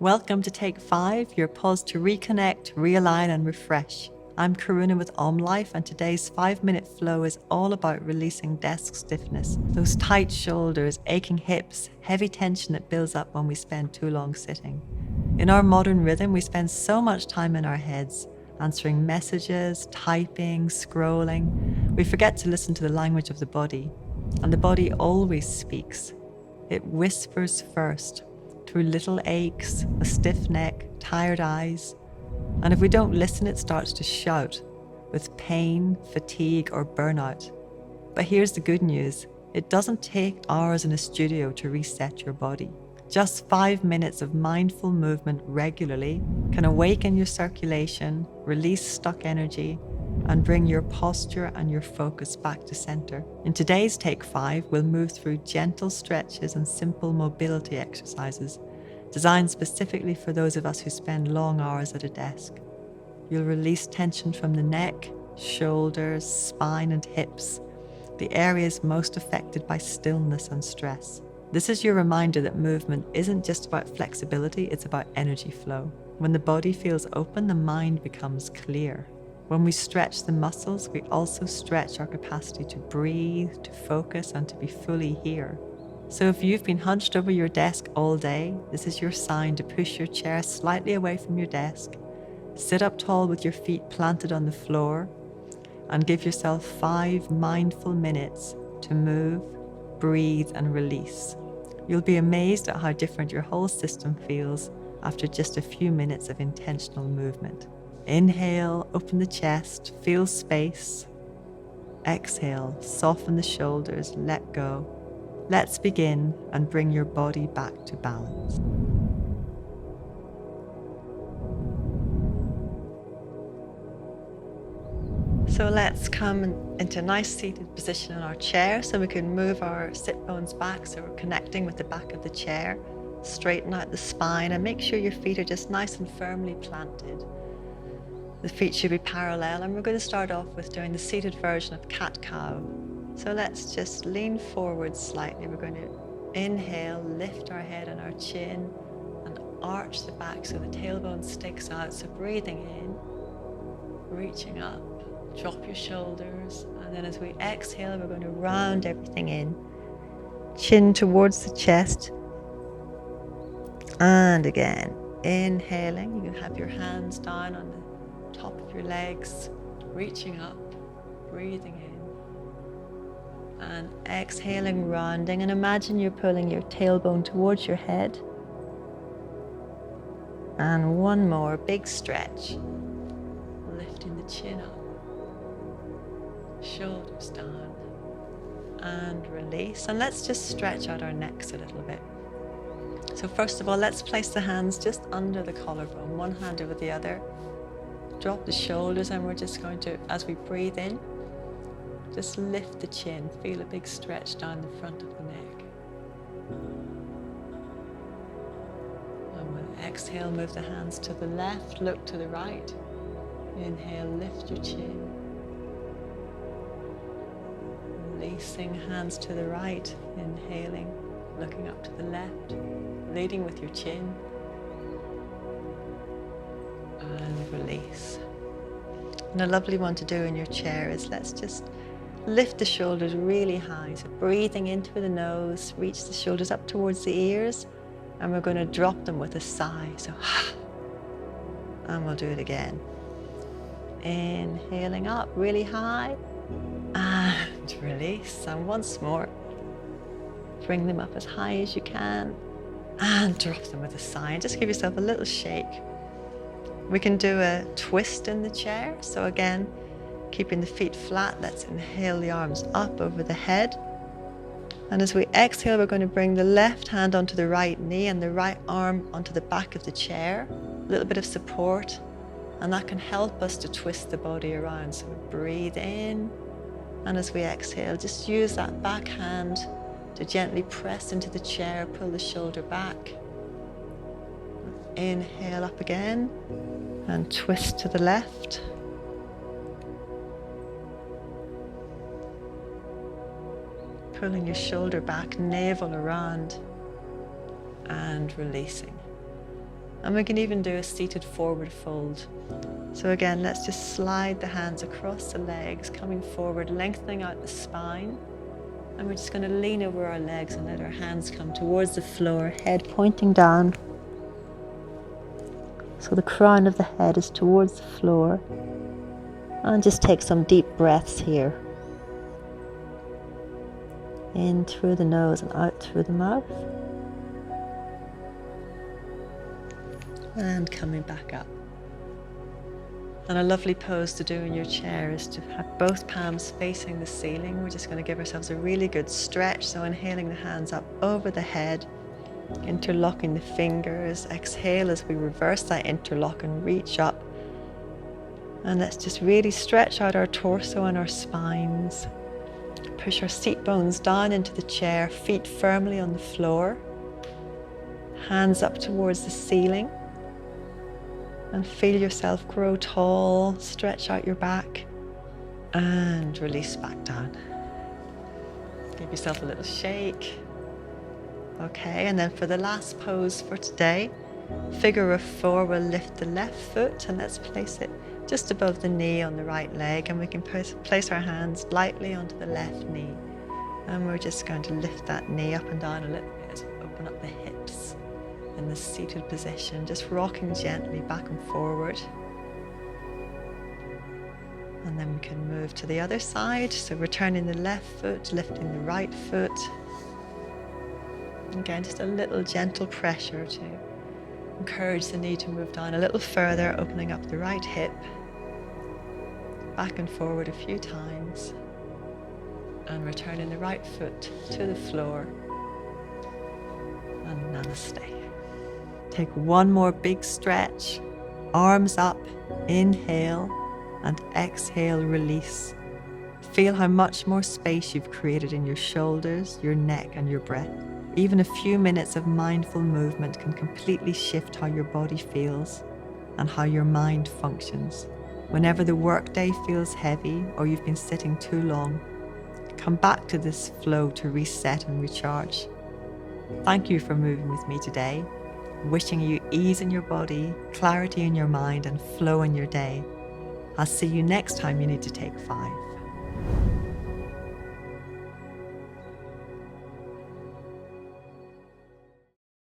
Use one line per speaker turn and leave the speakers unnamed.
Welcome to Take 5, your pause to reconnect, realign, and refresh. I'm Karuna with OmLife, and today's 5-minute flow is all about releasing desk stiffness, those tight shoulders, aching hips, heavy tension that builds up when we spend too long sitting. In our modern rhythm, we spend so much time in our heads, answering messages, typing, scrolling. We forget to listen to the language of the body, and the body always speaks. It whispers first, through little aches, a stiff neck, tired eyes. And if we don't listen, it starts to shout with pain, fatigue, or burnout. But here's the good news. It doesn't take hours in a studio to reset your body. Just 5 minutes of mindful movement regularly can awaken your circulation, release stuck energy, and bring your posture and your focus back to center. In today's Take 5, we'll move through gentle stretches and simple mobility exercises designed specifically for those of us who spend long hours at a desk. You'll release tension from the neck, shoulders, spine, and hips, the areas most affected by stillness and stress. This is your reminder that movement isn't just about flexibility, it's about energy flow. When the body feels open, the mind becomes clear. When we stretch the muscles, we also stretch our capacity to breathe, to focus, and to be fully here. So if you've been hunched over your desk all day, this is your sign to push your chair slightly away from your desk, sit up tall with your feet planted on the floor, and give yourself 5 mindful minutes to move, breathe, and release. You'll be amazed at how different your whole system feels after just a few minutes of intentional movement. Inhale, open the chest, feel space. Exhale, soften the shoulders, let go. Let's begin and bring your body back to balance. So let's come into a nice seated position in our chair so we can move our sit bones back so we're connecting with the back of the chair. Straighten out the spine and make sure your feet are just nice and firmly planted. The feet should be parallel, and we're going to start off with doing the seated version of cat-cow. So let's just lean forward slightly. We're going to inhale, lift our head and our chin, and arch the back so the tailbone sticks out. So breathing in, reaching up, drop your shoulders, and then as we exhale, we're going to round everything in. Chin towards the chest, and again, inhaling. You can have your hands down on the top of your legs, reaching up, breathing in, and exhaling, rounding, and imagine you're pulling your tailbone towards your head. And one more big stretch, lifting the chin up, shoulders down, and release. And let's just stretch out our necks a little bit. So first of all, let's place the hands just under the collarbone, one hand over the other. Drop the shoulders, and we're just going to, as we breathe in, just lift the chin. Feel a big stretch down the front of the neck. And we'll exhale, move the hands to the left, look to the right. Inhale, lift your chin. Releasing, hands to the right. Inhaling, looking up to the left, leading with your chin. And release. And a lovely one to do in your chair is let's just lift the shoulders really high. So breathing in through the nose, reach the shoulders up towards the ears, and we're going to drop them with a sigh. So, and we'll do it again. Inhaling up really high, and release. And once more, bring them up as high as you can, and drop them with a sigh. And just give yourself a little shake. We can do a twist in the chair. So again, keeping the feet flat, let's inhale the arms up over the head. And as we exhale, we're going to bring the left hand onto the right knee and the right arm onto the back of the chair. A little bit of support, and that can help us to twist the body around. So we breathe in, and as we exhale, just use that back hand to gently press into the chair, pull the shoulder back. Inhale up again, and twist to the left. Pulling your shoulder back, navel around, and releasing. And we can even do a seated forward fold. So again, let's just slide the hands across the legs, coming forward, lengthening out the spine. And we're just going to lean over our legs and let our hands come towards the floor, head pointing down. So the crown of the head is towards the floor. And just take some deep breaths here. In through the nose and out through the mouth. And coming back up. And a lovely pose to do in your chair is to have both palms facing the ceiling. We're just going to give ourselves a really good stretch. So inhaling the hands up over the head, interlocking the fingers. Exhale as we reverse that interlock and reach up. And let's just really stretch out our torso and our spines. Push our seat bones down into the chair, feet firmly on the floor. Hands up towards the ceiling. And feel yourself grow tall, stretch out your back, and release back down. Give yourself a little shake. Okay, and then for the last pose for today, figure of 4, we'll lift the left foot and let's place it just above the knee on the right leg, and we can place our hands lightly onto the left knee. And we're just going to lift that knee up and down a little bit as we open up the hips. In the seated position, just rocking gently back and forward. And then we can move to the other side. So we're turning the left foot, lifting the right foot. Again, just a little gentle pressure to encourage the knee to move down a little further, opening up the right hip. Back and forward a few times. And returning the right foot to the floor. And namaste. Take one more big stretch, arms up, inhale, and exhale, release. Feel how much more space you've created in your shoulders, your neck, and your breath. Even a few minutes of mindful movement can completely shift how your body feels and how your mind functions. Whenever the workday feels heavy or you've been sitting too long, come back to this flow to reset and recharge. Thank you for moving with me today. Wishing you ease in your body, clarity in your mind, and flow in your day. I'll see you next time you need to take 5.